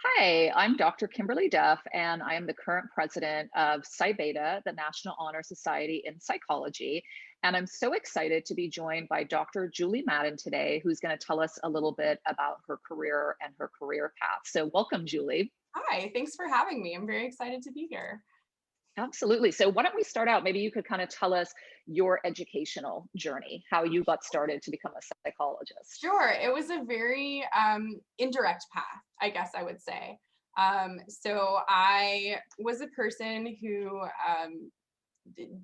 Hi, I'm Dr. Kimberley Duff, and I am the current president of Psi Beta, the National Honor Society in Psychology. And I'm so excited to be joined by Dr. Julie Madden today, who's going to tell us a little bit about her career and her career path. So, welcome, Julie. Hi, thanks for having me. I'm very excited to be here. Absolutely. So, why don't we start out? Maybe you could kind of tell us your educational journey, how you got started to become a psychologist. Sure, it was a very indirect path, I guess I would say. So I was a person who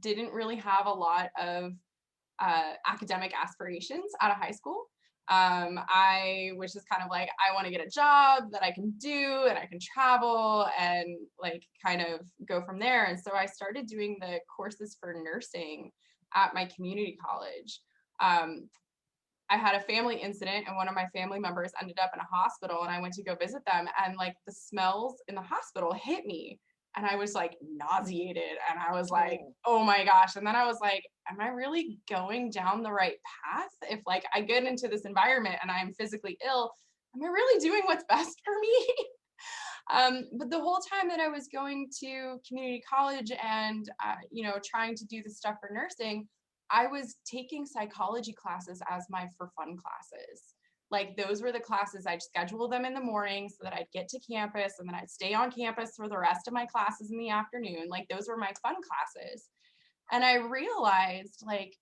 didn't really have a lot of academic aspirations out of high school. I was just kind of like, I want to get a job that I can do and I can travel and like kind of go from there. And so I started doing the courses for nursing at my community college. Um, I had a family incident and one of my family members ended up in a hospital and I went to go visit them and like the smells in the hospital hit me and I was like nauseated and I was like, Oh, oh my gosh. And then I was like, am I really going down the right path? If like I get into this environment and I'm physically ill, am I really doing what's best for me? But the whole time that I was going to community college and, trying to do the stuff for nursing, I was taking psychology classes as my for fun classes. Like those were the classes I'd schedule them in the morning so that I'd get to campus and then I'd stay on campus for the rest of my classes in the afternoon. Like those were my fun classes. And I realized like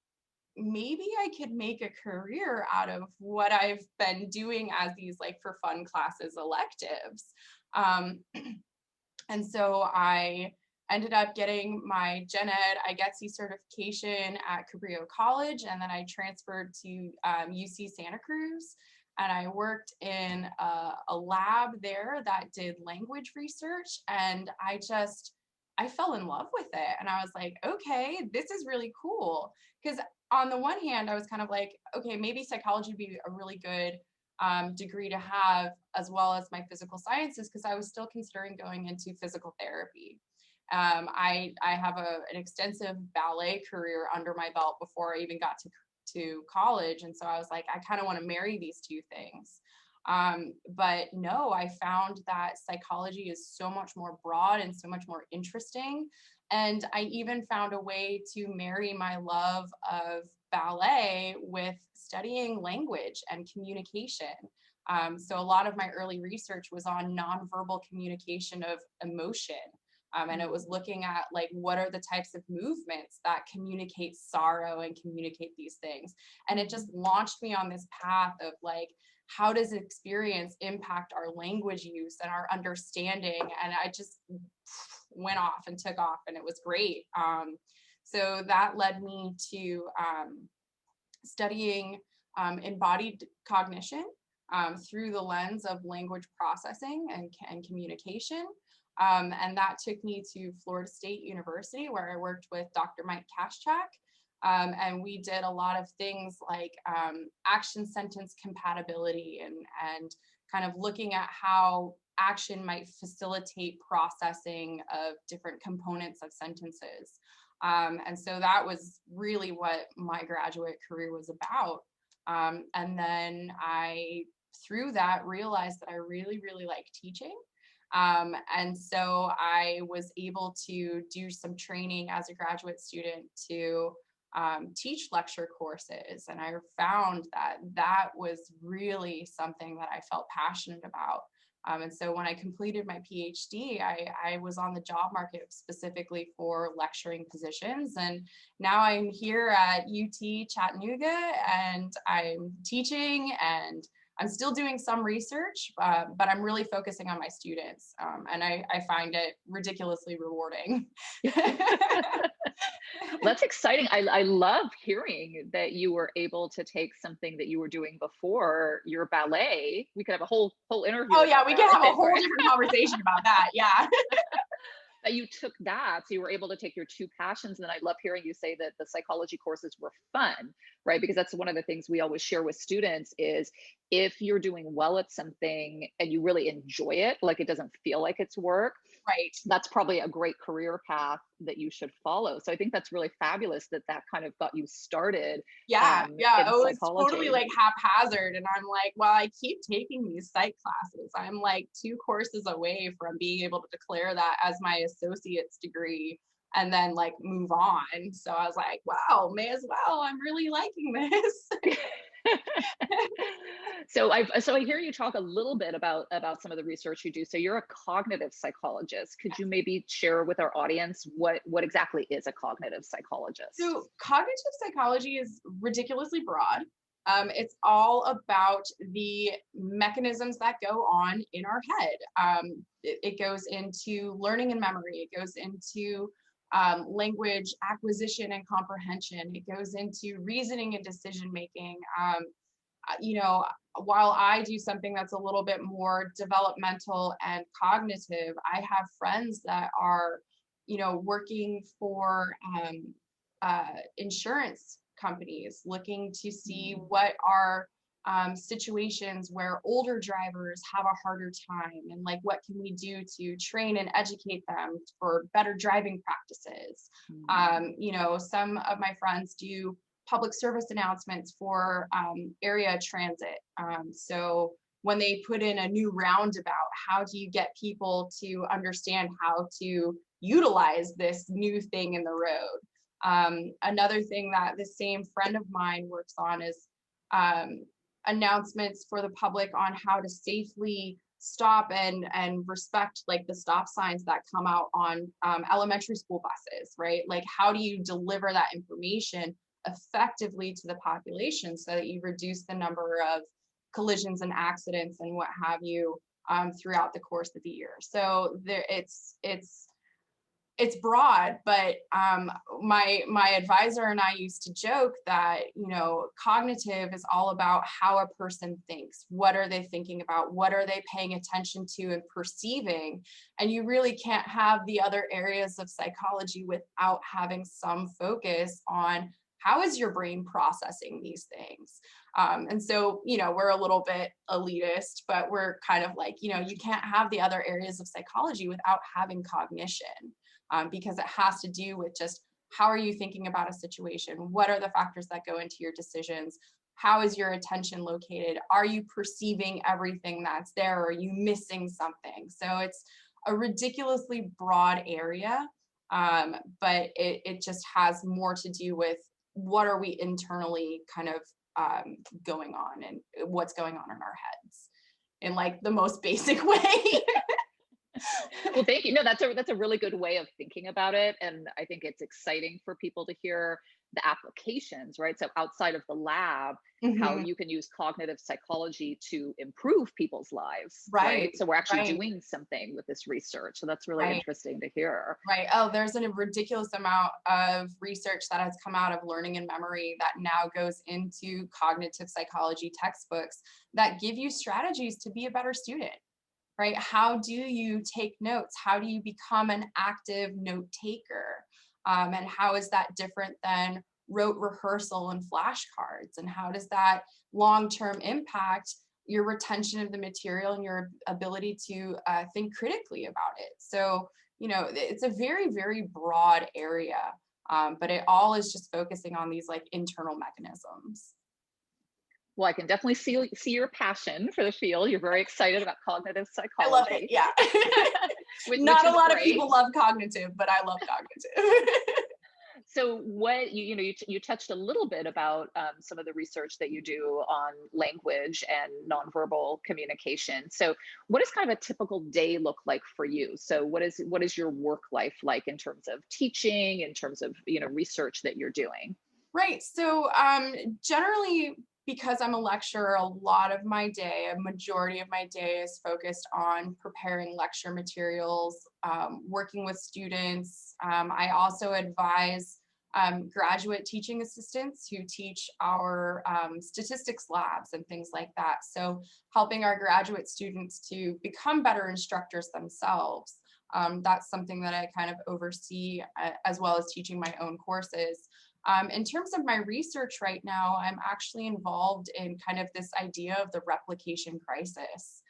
maybe I could make a career out of what I've been doing as these like for fun classes electives. Um, and so I ended up getting my gen ed IGETC certification at Cabrillo College, and then I transferred to UC Santa Cruz. And I worked in a lab there that did language research. And I fell in love with it. And I was like, okay, this is really cool. Because on the one hand, I was kind of like, okay, maybe psychology would be a really good degree to have, as well as my physical sciences, because I was still considering going into physical therapy. I have an extensive ballet career under my belt before I even got to college. And so I was like, I kind of want to marry these two things. But no, I found that psychology is so much more broad and so much more interesting. And I even found a way to marry my love of ballet with studying language and communication. So a lot of my early research was on nonverbal communication of emotion. And it was looking at like what are the types of movements that communicate sorrow and communicate these things. And it just launched me on this path of like, how does experience impact our language use and our understanding? And I just went off and took off, and it was great. So that led me to studying embodied cognition through the lens of language processing and communication. And that took me to Florida State University, where I worked with Dr. Mike Kaschak. And we did a lot of things like action sentence compatibility and kind of looking at how action might facilitate processing of different components of sentences. And so that was really what my graduate career was about. And then through that, realized that I really, really like teaching. And so I was able to do some training as a graduate student to teach lecture courses. And I found that that was really something that I felt passionate about. And so when I completed my PhD, I was on the job market specifically for lecturing positions. And now I'm here at UT Chattanooga and I'm teaching and I'm still doing some research, but I'm really focusing on my students. And I find it ridiculously rewarding. that's exciting. I love hearing that you were able to take something that you were doing before your ballet. We could have a whole interview Oh yeah, about we could ballet. have a whole different conversation about that. Yeah. That you took that, so you were able to take your two passions. And then I love hearing you say that the psychology courses were fun, right? Because that's one of the things we always share with students is if you're doing well at something and you really enjoy it, like it doesn't feel like it's work, Right. that's probably a great career path that you should follow. So I think that's really fabulous that that kind of got you started Yeah, yeah. in Oh, it's totally psychology. like haphazard. And I'm like, well, I keep taking these psych classes. I'm like 2 courses away from being able to declare that as my associate's degree and then like move on. So I was like, wow, may as well. I'm really liking this. So I hear you talk a little bit about some of the research you do. So you're a cognitive psychologist. Could you maybe share with our audience what exactly is a cognitive psychologist? So cognitive psychology is ridiculously broad. It's all about the mechanisms that go on in our head. It goes into learning and memory. It goes into language acquisition and comprehension. It goes into reasoning and decision making. You know, while I do something that's a little bit more developmental and cognitive, I have friends that are, you know, working for insurance companies looking to see what are situations where older drivers have a harder time and like what can we do to train and educate them for better driving practices. You know, some of my friends do public service announcements for area transit. So when they put in a new roundabout, how do you get people to understand how to utilize this new thing in the road? Another thing that the same friend of mine works on is announcements for the public on how to safely stop and respect like the stop signs that come out on elementary school buses, right? Like how do you deliver that information effectively to the population so that you reduce the number of collisions and accidents and what have you throughout the course of the year. So there, it's broad, but my advisor and I used to joke that, you know, cognitive is all about how a person thinks. What are they thinking about? What are they paying attention to and perceiving? And you really can't have the other areas of psychology without having some focus on how is your brain processing these things? And so, you know, we're a little bit elitist, but we're kind of like, you know, you can't have the other areas of psychology without having cognition. Because it has to do with just how are you thinking about a situation? What are the factors that go into your decisions? How is your attention located? Are you perceiving everything that's there? Or are you missing something? So it's a ridiculously broad area, but it just has more to do with what are we internally kind of going on and what's going on in our heads in like the most basic way. Well, thank you. No, that's a really good way of thinking about it, and I think it's exciting for people to hear the applications, right? So outside of the lab, how Mhm. you can use cognitive psychology to improve people's lives, right? Right, So we're actually right, doing something with this research. So that's really right. interesting to hear. Right. Oh, there's a ridiculous amount of research that has come out of learning and memory that now goes into cognitive psychology textbooks that give you strategies to be a better student, right? How do you take notes? How do you become an active note taker? And how is that different than rote rehearsal and flashcards? And how does that long-term impact your retention of the material and your ability to think critically about it? So, you know, it's a very, very broad area, but it all is just focusing on these like internal mechanisms. Well, I can definitely see your passion for the field. You're very excited about cognitive I love it. psychology, Yeah. which Not a is lot of great. people love cognitive, but I love cognitive. So what you touched a little bit about some of the research that you do on language and nonverbal communication. So what does kind of a typical day look like for you? So what is your work life like in terms of teaching, in terms of research that you're doing? Right. So generally, because I'm a lecturer, a lot of my day, a majority of my day is focused on preparing lecture materials, working with students. I also advise graduate teaching assistants who teach our statistics labs and things like that. So helping our graduate students to become better instructors themselves. That's something that I kind of oversee as well as teaching my own courses. In terms of my research right now, I'm actually involved in kind of this idea of the replication crisis.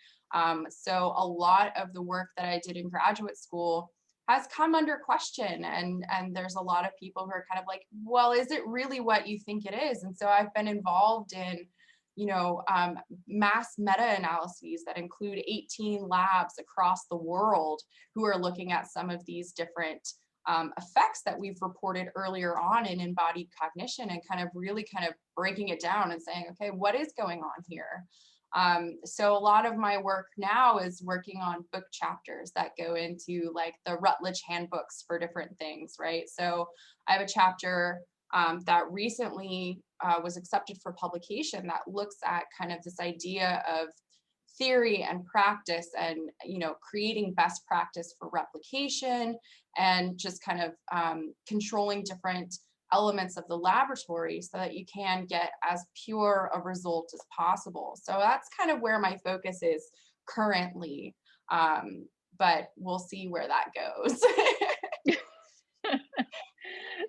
So a lot of the work that I did in graduate school has come under question. And there's a lot of people who are kind of like, well, is it really what you think it is? And so I've been involved in, mass meta-analyses that include 18 labs across the world who are looking at some of these different effects that we've reported earlier on in embodied cognition, and kind of breaking it down and saying, okay, what is going on here? So a lot of my work now is working on book chapters that go into like the Rutledge handbooks for different things, right? So I have a chapter that recently was accepted for publication that looks at kind of this idea of theory and practice, and creating best practice for replication, and just kind of controlling different elements of the laboratory so that you can get as pure a result as possible. So that's kind of where my focus is currently, but we'll see where that goes.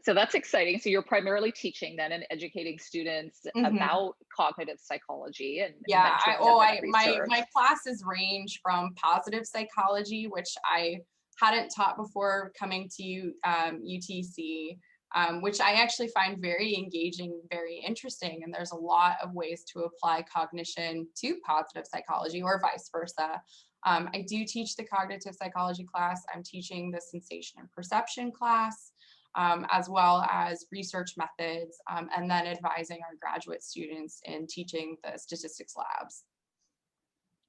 So that's exciting. So you're primarily teaching then and educating students about cognitive psychology and yeah, research. my classes range from positive psychology, which I hadn't taught before coming to UTC, which I actually find very engaging, very interesting. And there's a lot of ways to apply cognition to positive psychology, or vice versa. I do teach the cognitive psychology class. I'm teaching the sensation and perception class, as well as research methods, and then advising our graduate students in teaching the statistics labs.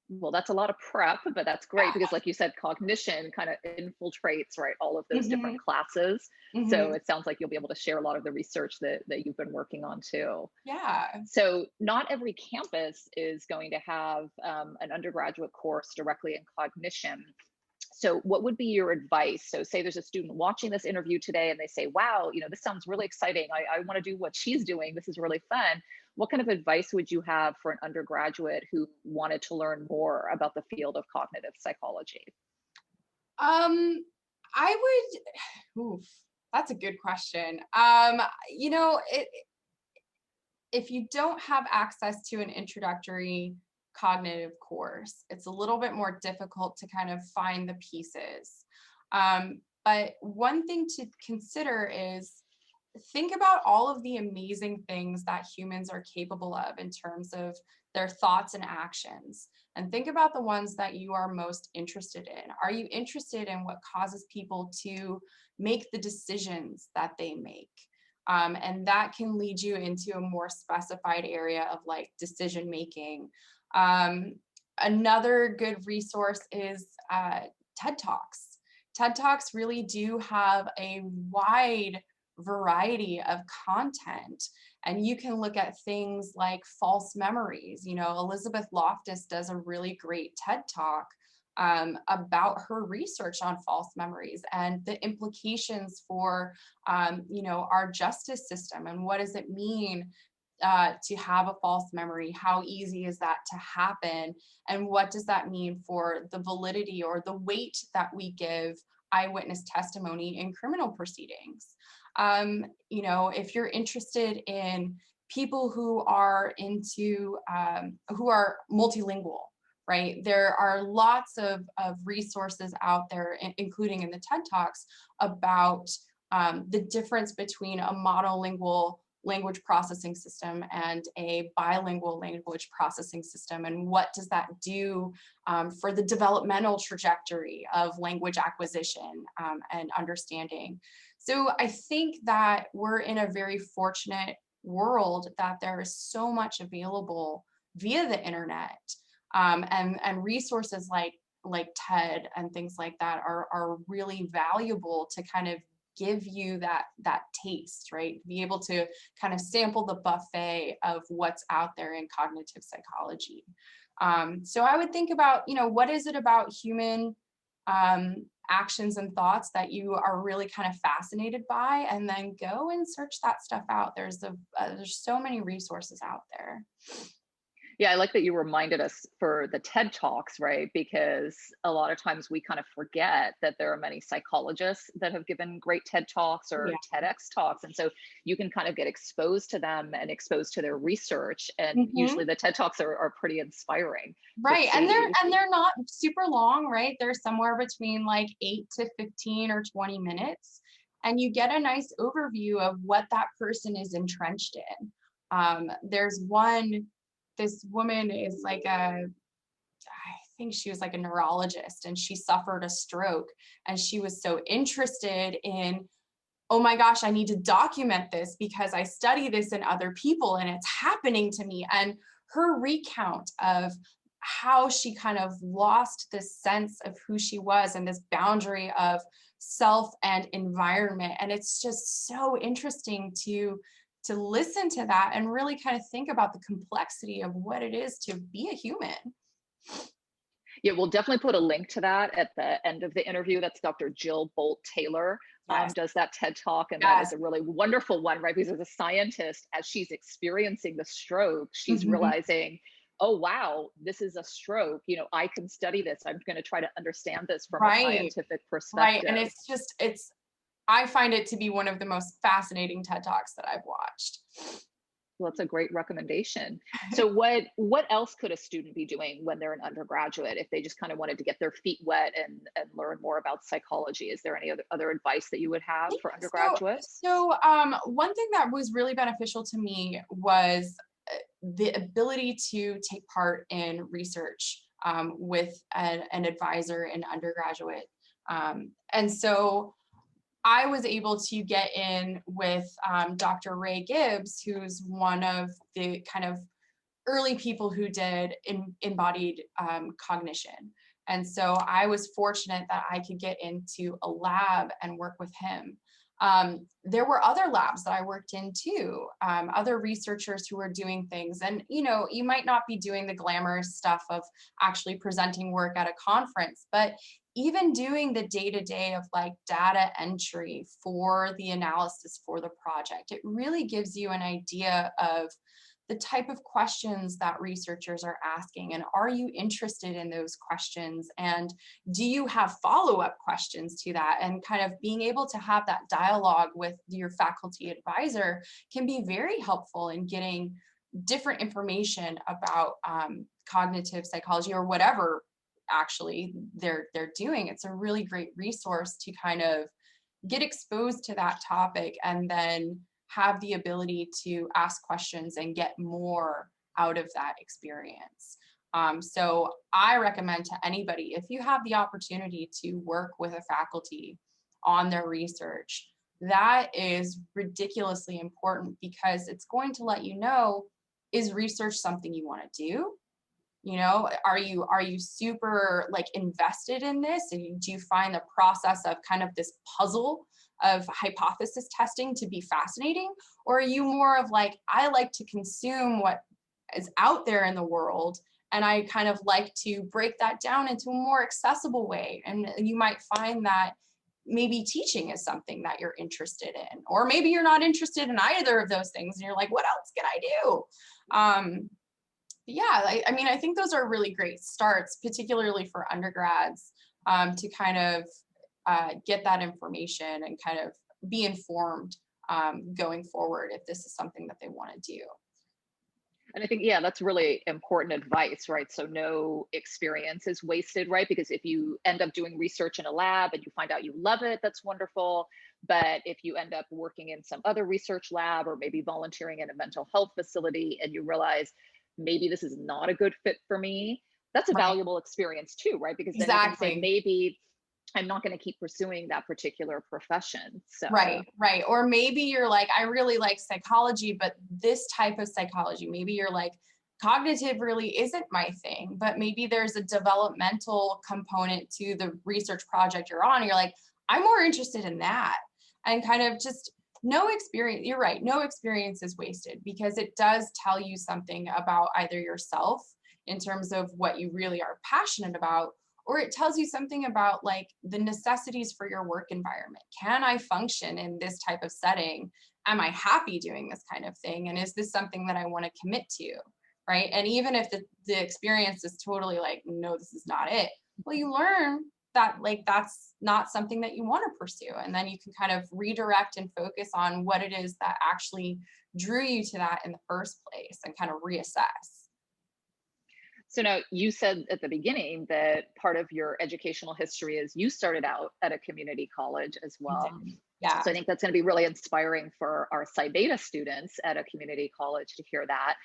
Well, that's a lot of prep, but that's great because, like you said, cognition kind of infiltrates, right, all of those different classes. So it sounds like you'll be able to share a lot of the research that you've been working on too. Yeah. So not every campus is going to have an undergraduate course directly in cognition. So what would be your advice? So say there's a student watching this interview today and they say, wow, this sounds really exciting. I want to do what she's doing. This is really fun. What kind of advice would you have for an undergraduate who wanted to learn more about the field of cognitive psychology? That's a good question. If you don't have access to an introductory cognitive course, it's a little bit more difficult to kind of find the pieces. But one thing to consider is think about all of the amazing things that humans are capable of in terms of their thoughts and actions, and think about the ones that you are most interested in. Are you interested in what causes people to make the decisions that they make? And that can lead you into a more specified area of like decision making. Another good resource is TED Talks. TED Talks really do have a wide variety of content, and you can look at things like false memories. Elizabeth Loftus does a really great TED Talk about her research on false memories and the implications for our justice system, and what does it mean to have a false memory? How easy is that to happen? And what does that mean for the validity or the weight that we give eyewitness testimony in criminal proceedings? If you're interested in people who are who are multilingual, right? There are lots of resources out there, including in the TED Talks, about the difference between a monolingual language processing system and a bilingual language processing system, and what does that do for the developmental trajectory of language acquisition and understanding. So I think that we're in a very fortunate world that there is so much available via the internet, and resources like TED and things like that are really valuable to kind of give you that taste, right? Be able to kind of sample the buffet of what's out there in cognitive psychology. So I would think about, what is it about human actions and thoughts that you are really kind of fascinated by, and then go and search that stuff out. There's so many resources out there. Yeah, I like that you reminded us for the TED Talks, right? Because a lot of times we kind of forget that there are many psychologists that have given great TED Talks Yeah. or TEDx talks. And so you can kind of get exposed to them and exposed to their research. And usually Mhm. the TED Talks are pretty inspiring to Right. And they're see. and they're not super long, right? They're somewhere between like 8 to 15 or 20 minutes. And you get a nice overview of what that person is entrenched in. There's one, this woman is like I think she was like a neurologist and she suffered a stroke and she was so interested in, oh my gosh, I need to document this because I study this in other people and it's happening to me. And her recount of how she kind of lost this sense of who she was and this boundary of self and environment. And it's just so interesting to listen to that and really kind of think about the complexity of what it is to be a human. Yeah, we'll definitely put a link to that at the end of the interview. That's Dr. Jill Bolte Taylor Yes. does that TED Talk, and that Yes. is a really wonderful one, right? Because as a scientist, as she's experiencing the stroke, she's Mhm. realizing, oh wow, this is a stroke. I can study this. I'm going to try to understand this from a Right. scientific Right. And perspective. I find it to be one of the most fascinating TED Talks that I've watched. Well, that's a great recommendation. So what else could a student be doing when they're an undergraduate if they just kind of wanted to get their feet wet and learn more about psychology? Is there any other advice that you would have Yeah, for so undergraduates? one thing that was really beneficial to me was the ability to take part in research with an advisor in undergraduate. And so I was able to get in with Dr. Ray Gibbs, who's one of the kind of early people who did embodied cognition. And so I was fortunate that I could get into a lab and work with him. There were other labs that I worked in too, other researchers who were doing things. And, you might not be doing the glamorous stuff of actually presenting work at a conference, but even doing the day-to-day of like data entry for the analysis for the project, it really gives you an idea of the type of questions that researchers are asking, and are you interested in those questions, and do you have follow-up questions to that? And kind of being able to have that dialogue with your faculty advisor can be very helpful in getting different information about cognitive psychology or whatever actually they're doing. It's a really great resource to kind of get exposed to that topic and then have the ability to ask questions and get more out of that experience. So I recommend to anybody, if you have the opportunity to work with a faculty on their research, that is ridiculously important because it's going to let you know, is research something you want to do? Are you super like invested in this, and do you find the process of kind of this puzzle of hypothesis testing to be fascinating? Or are you more of like, I like to consume what is out there in the world, and I kind of like to break that down into a more accessible way? And you might find that maybe teaching is something that you're interested in, or maybe you're not interested in either of those things and you're like, what else can I do? Yeah, I mean, I think those are really great starts, particularly for undergrads, to kind of get that information and kind of be informed going forward if this is something that they want to do. And I think, yeah, that's really important advice, right? So no experience is wasted, right? Because if you end up doing research in a lab and you find out you love it, that's wonderful. But if you end up working in some other research lab or maybe volunteering in a mental health facility and you realize maybe this is not a good fit for me, that's a Right. valuable experience too, right? Because then you can say, Exactly. maybe I'm not going to keep pursuing that particular profession. So, Right, right. Or maybe you're like, I really like psychology, but this type of psychology, maybe you're like, cognitive really isn't my thing, but maybe there's a developmental component to the research project you're on. And you're like, I'm more interested in that. And kind of just no experience, you're right, no experience is wasted because it does tell you something about either yourself in terms of what you really are passionate about, or it tells you something about like the necessities for your work environment. Can I function in this type of setting? Am I happy doing this kind of thing? And is this something that I want to commit to? right? And even if the experience is totally like, no, this is not it, well, you learn that like that's not something that you want to pursue. And then you can kind of redirect and focus on what it is that actually drew you to that in the first place and kind of reassess. So now you said at the beginning that part of your educational history is you started out at a community college as well. Yeah. So I think that's going to be really inspiring for our Psi Beta students at a community college to hear that.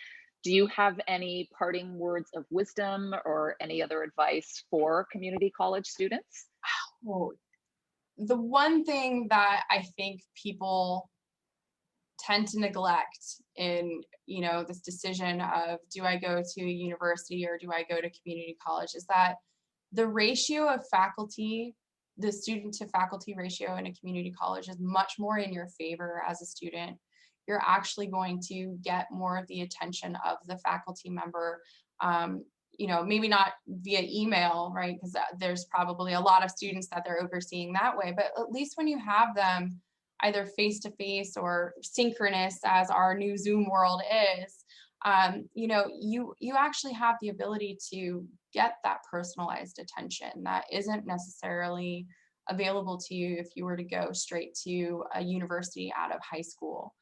Do you have any parting words of wisdom or any other advice for community college students? Oh, the one thing that I think people tend to neglect in, you know, this decision of do I go to a university or do I go to community college is that the ratio of faculty, the student to faculty ratio in a community college is much more in your favor as a student. You're actually going to get more of the attention of the faculty member. You know, maybe not via email, right? Because there's probably a lot of students that they're overseeing that way, but at least when you have them either face-to-face or synchronous as our new Zoom world is, you know, you actually have the ability to get that personalized attention that isn't necessarily available to you if you were to go straight to a university out of high school.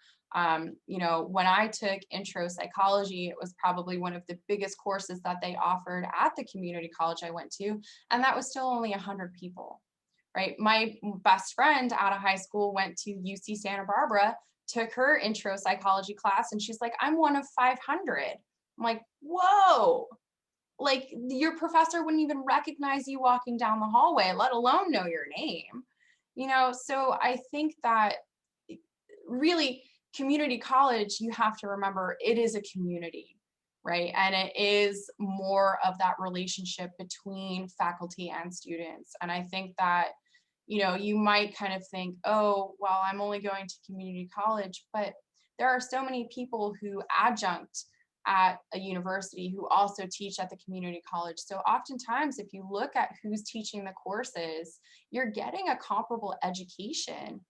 You know, when I took intro psychology, it was probably one of the biggest courses that they offered at the community college I went to, and that was still only 100 people. Right. My best friend out of high school went to UC Santa Barbara, took her intro psychology class, and she's like, I'm one of 500. I'm like, whoa, like your professor wouldn't even recognize you walking down the hallway, let alone know your name. You know, so I think that really community college, you have to remember it is a community, right? And it is more of that relationship between faculty and students. And I think that, you know, you might kind of think, oh, well, I'm only going to community college, but there are so many people who adjunct at a university who also teach at the community college. So oftentimes, if you look at who's teaching the courses, you're getting a comparable education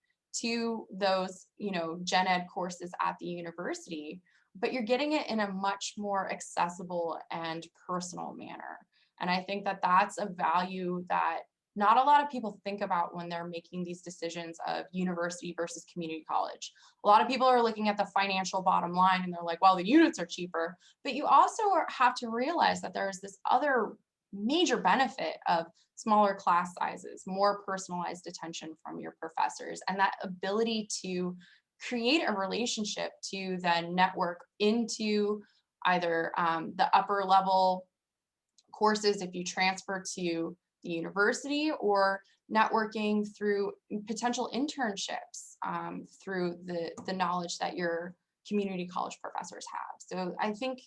to those, you know, gen ed courses at the university, but you're getting it in a much more accessible and personal manner. And I think that that's a value that not a lot of people think about when they're making these decisions of university versus community college. A lot of people are looking at the financial bottom line and they're like, well, the units are cheaper, but you also have to realize that there's this other major benefit of smaller class sizes, more personalized attention from your professors, and that ability to create a relationship to then network into either the upper level courses if you transfer to the university, or networking through potential internships through the knowledge that your community college professors have. So I think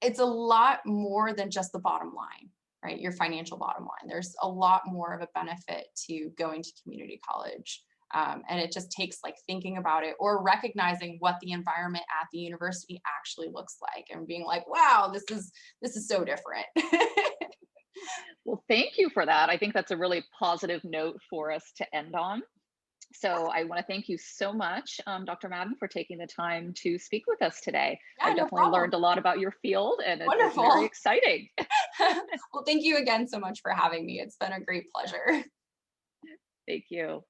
it's a lot more than just the bottom line, right? Your financial bottom line. There's a lot more of a benefit to going to community college. And it just takes like thinking about it or recognizing what the environment at the university actually looks like and being like, wow, this is so different. Well, thank you for that. I think that's a really positive note for us to end on. So I want to thank you so much, Dr. Madden, for taking the time to speak with us today. Yeah, I've no definitely problem. learned a lot about your field, and it's Wonderful. very exciting. Well, thank you again so much for having me. It's been a great pleasure. Thank you.